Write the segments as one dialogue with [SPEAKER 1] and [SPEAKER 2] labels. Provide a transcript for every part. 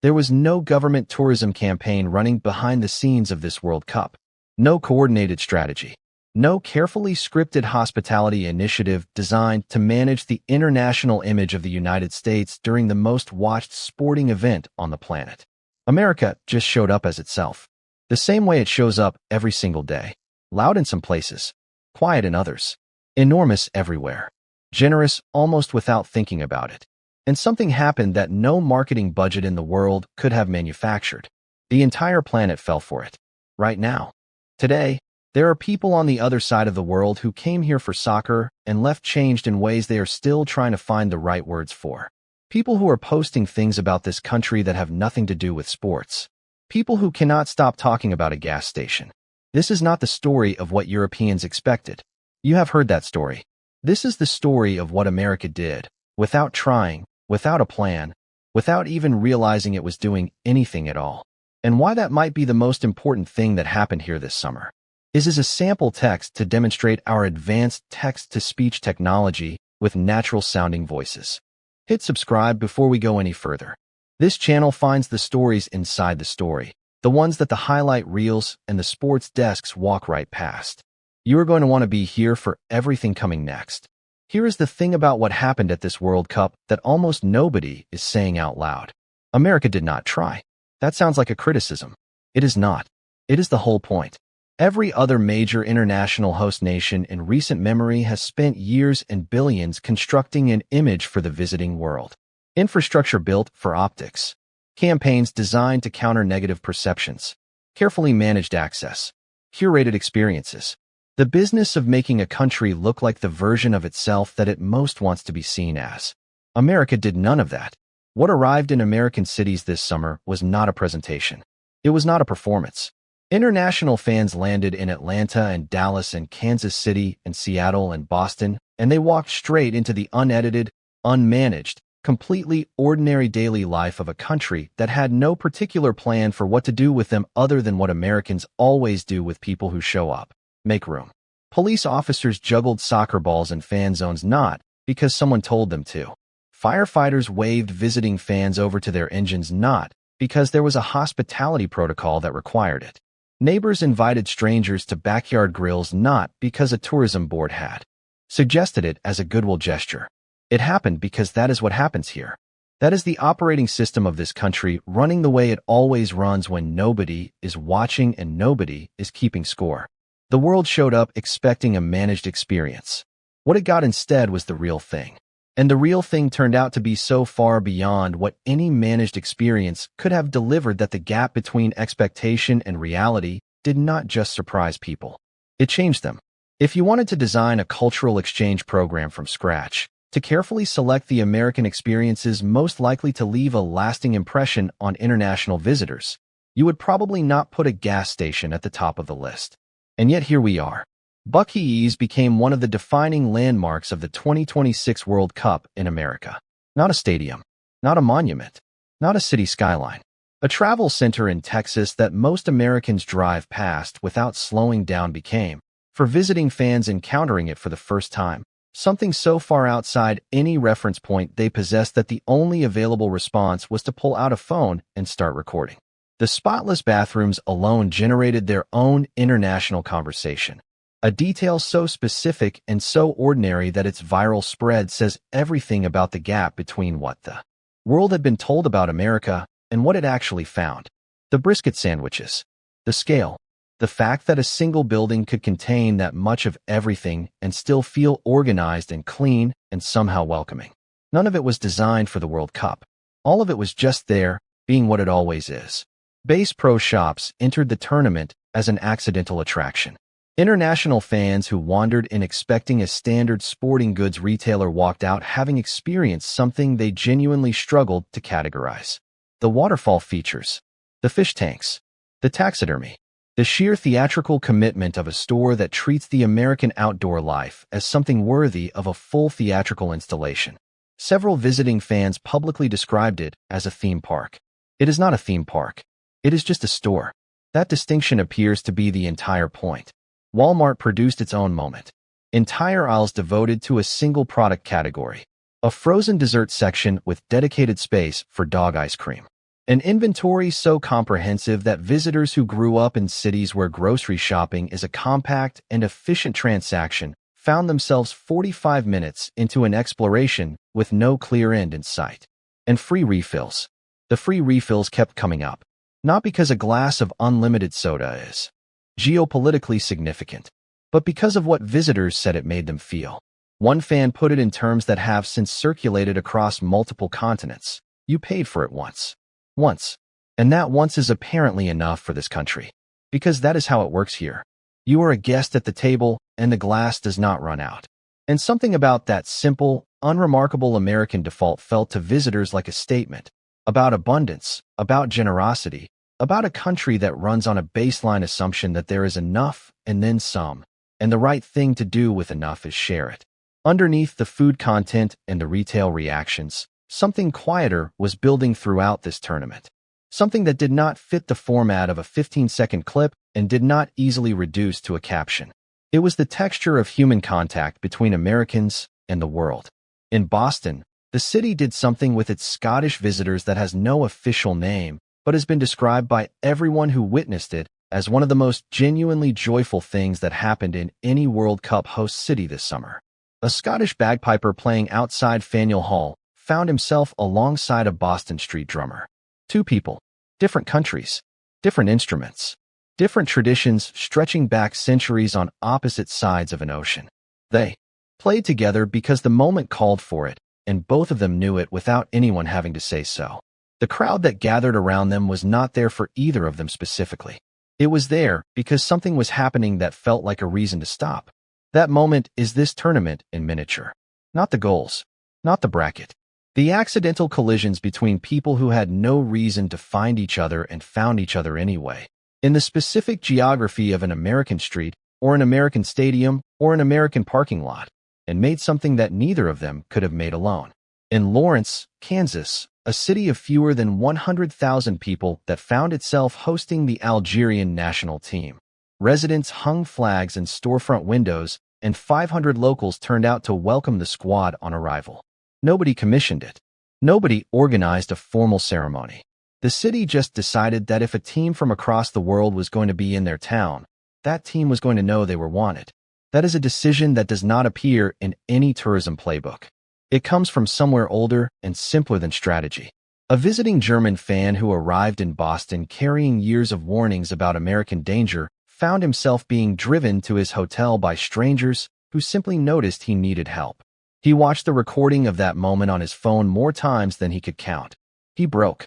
[SPEAKER 1] There was no government tourism campaign running behind the scenes of this World Cup. No coordinated strategy. No carefully scripted hospitality initiative designed to manage the international image of the United States during the most watched sporting event on the planet. America just showed up as itself. The same way it shows up every single day. Loud in some places, quiet in others, enormous everywhere, generous almost without thinking about it. And something happened that no marketing budget in the world could have manufactured. The entire planet fell for it. Right now. Today, there are people on the other side of the world who came here for soccer and left changed in ways they are still trying to find the right words for. People who are posting things about this country that have nothing to do with sports. People who cannot stop talking about a gas station. This is not the story of what Europeans expected. You have heard that story. This is the story of what America did, without trying, without a plan, without even realizing it was doing anything at all. And why that might be the most important thing that happened here this summer is a sample text to demonstrate our advanced text-to-speech technology with natural-sounding voices. Hit subscribe before we go any further. This channel finds the stories inside the story, the ones that the highlight reels and the sports desks walk right past. You are going to want to be here for everything coming next. Here is the thing about what happened at this World Cup that almost nobody is saying out loud. America did not try. That sounds like a criticism. It is not. It is the whole point. Every other major international host nation in recent memory has spent years and billions constructing an image for the visiting world. Infrastructure built for optics. Campaigns designed to counter negative perceptions. Carefully managed access. Curated experiences. The business of making a country look like the version of itself that it most wants to be seen as. America did none of that. What arrived in American cities this summer was not a presentation. It was not a performance. International fans landed in Atlanta and Dallas and Kansas City and Seattle and Boston, and they walked straight into the unedited, unmanaged, completely ordinary daily life of a country that had no particular plan for what to do with them other than what Americans always do with people who show up. Make room. Police officers juggled soccer balls in fan zones not because someone told them to. Firefighters waved visiting fans over to their engines not because there was a hospitality protocol that required it. Neighbors invited strangers to backyard grills not because a tourism board had suggested it as a goodwill gesture. It happened because that is what happens here. That is the operating system of this country running the way it always runs when nobody is watching and nobody is keeping score. The world showed up expecting a managed experience. What it got instead was the real thing. And the real thing turned out to be so far beyond what any managed experience could have delivered that the gap between expectation and reality did not just surprise people. It changed them. If you wanted to design a cultural exchange program from scratch, to carefully select the American experiences most likely to leave a lasting impression on international visitors, you would probably not put a gas station at the top of the list. And yet here we are. Buc-ee's became one of the defining landmarks of the 2026 World Cup in America. Not a stadium, not a monument, not a city skyline. A travel center in Texas that most Americans drive past without slowing down became, for visiting fans encountering it for the first time, something so far outside any reference point they possessed that the only available response was to pull out a phone and start recording. The spotless bathrooms alone generated their own international conversation. A detail so specific and so ordinary that its viral spread says everything about the gap between what the world had been told about America and what it actually found. The brisket sandwiches, the scale, the fact that a single building could contain that much of everything and still feel organized and clean and somehow welcoming. None of it was designed for the World Cup. All of it was just there, being what it always is. Bass Pro Shops entered the tournament as an accidental attraction. International fans who wandered in expecting a standard sporting goods retailer walked out having experienced something they genuinely struggled to categorize. The waterfall features, the fish tanks, the taxidermy, the sheer theatrical commitment of a store that treats the American outdoor life as something worthy of a full theatrical installation. Several visiting fans publicly described it as a theme park. It is not a theme park. It is just a store. That distinction appears to be the entire point. Walmart produced its own moment. Entire aisles devoted to a single product category. A frozen dessert section with dedicated space for dog ice cream. An inventory so comprehensive that visitors who grew up in cities where grocery shopping is a compact and efficient transaction found themselves 45 minutes into an exploration with no clear end in sight. And free refills. The free refills kept coming up. Not because a glass of unlimited soda is geopolitically significant, but because of what visitors said it made them feel. One fan put it in terms that have since circulated across multiple continents. You paid for it once. Once. And that once is apparently enough for this country. Because that is how it works here. You are a guest at the table, and the glass does not run out. And something about that simple, unremarkable American default felt to visitors like a statement about abundance, about generosity, about a country that runs on a baseline assumption that there is enough and then some, and the right thing to do with enough is share it. Underneath the food content and the retail reactions, something quieter was building throughout this tournament. Something that did not fit the format of a 15-second clip and did not easily reduce to a caption. It was the texture of human contact between Americans and the world. In Boston, the city did something with its Scottish visitors that has no official name, but has been described by everyone who witnessed it as one of the most genuinely joyful things that happened in any World Cup host city this summer. A Scottish bagpiper playing outside Faneuil Hall found himself alongside a Boston street drummer. Two people, different countries, different instruments, different traditions stretching back centuries on opposite sides of an ocean. They played together because the moment called for it, and both of them knew it without anyone having to say so. The crowd that gathered around them was not there for either of them specifically. It was there because something was happening that felt like a reason to stop. That moment is this tournament in miniature. Not the goals, not the bracket. The accidental collisions between people who had no reason to find each other and found each other anyway. In the specific geography of an American street, or an American stadium, or an American parking lot, and made something that neither of them could have made alone. In Lawrence, Kansas, a city of fewer than 100,000 people that found itself hosting the Algerian national team. Residents hung flags in storefront windows, and 500 locals turned out to welcome the squad on arrival. Nobody commissioned it. Nobody organized a formal ceremony. The city just decided that if a team from across the world was going to be in their town, that team was going to know they were wanted. That is a decision that does not appear in any tourism playbook. It comes from somewhere older and simpler than strategy. A visiting German fan who arrived in Boston carrying years of warnings about American danger found himself being driven to his hotel by strangers who simply noticed he needed help. He watched the recording of that moment on his phone more times than he could count. He broke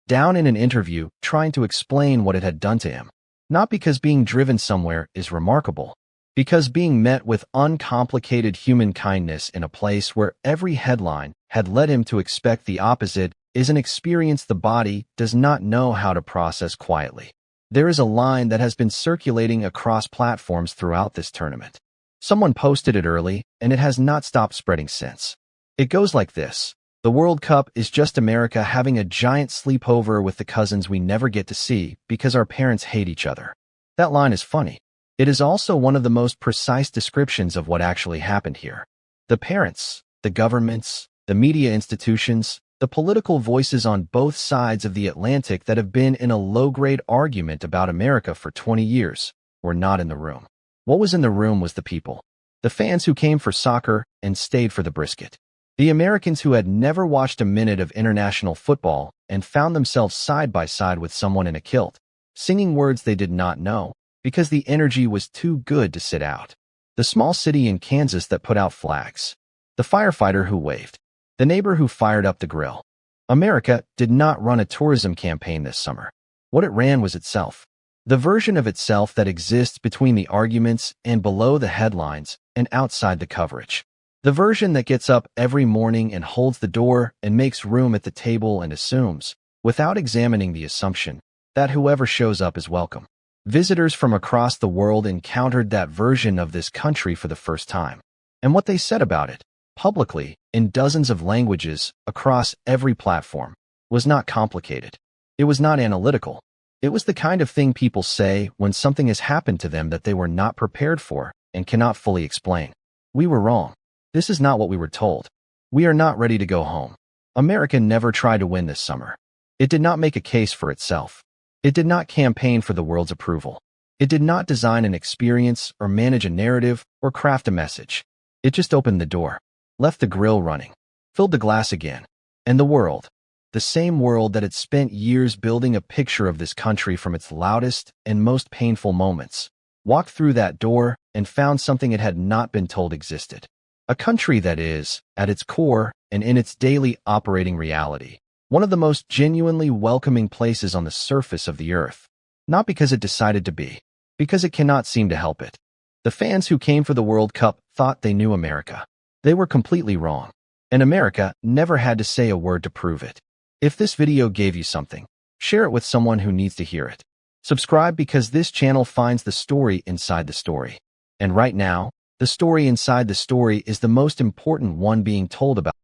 [SPEAKER 1] down in an interview trying to explain what it had done to him. Not because being driven somewhere is remarkable, because being met with uncomplicated human kindness in a place where every headline had led him to expect the opposite is an experience the body does not know how to process quietly. There is a line that has been circulating across platforms throughout this tournament. Someone posted it early, and it has not stopped spreading since. It goes like this: the World Cup is just America having a giant sleepover with the cousins we never get to see because our parents hate each other. That line is funny. It is also one of the most precise descriptions of what actually happened here. The parents, the governments, the media institutions, the political voices on both sides of the Atlantic that have been in a low-grade argument about America for 20 years were not in the room. What was in the room was the people. The fans who came for soccer and stayed for the brisket. The Americans who had never watched a minute of international football and found themselves side by side with someone in a kilt, singing words they did not know, because the energy was too good to sit out. The small city in Kansas that put out flags. The firefighter who waved. The neighbor who fired up the grill. America did not run a tourism campaign this summer. What it ran was itself. The version of itself that exists between the arguments and below the headlines and outside the coverage. The version that gets up every morning and holds the door and makes room at the table and assumes, without examining the assumption, that whoever shows up is welcome. Visitors from across the world encountered that version of this country for the first time. And what they said about it, publicly, in dozens of languages, across every platform, was not complicated. It was not analytical. It was the kind of thing people say when something has happened to them that they were not prepared for and cannot fully explain. We were wrong. This is not what we were told. We are not ready to go home. America never tried to win this summer. It did not make a case for itself. It did not campaign for the world's approval. It did not design an experience or manage a narrative or craft a message. It just opened the door, left the grill running, filled the glass again, and the world, the same world that had spent years building a picture of this country from its loudest and most painful moments, walked through that door and found something it had not been told existed. A country that is, at its core and in its daily operating reality, one of the most genuinely welcoming places on the surface of the earth. Not because it decided to be, because it cannot seem to help it. The fans who came for the World Cup thought they knew America. They were completely wrong. And America never had to say a word to prove it. If this video gave you something, share it with someone who needs to hear it. Subscribe because this channel finds the story inside the story. And right now, the story inside the story is the most important one being told about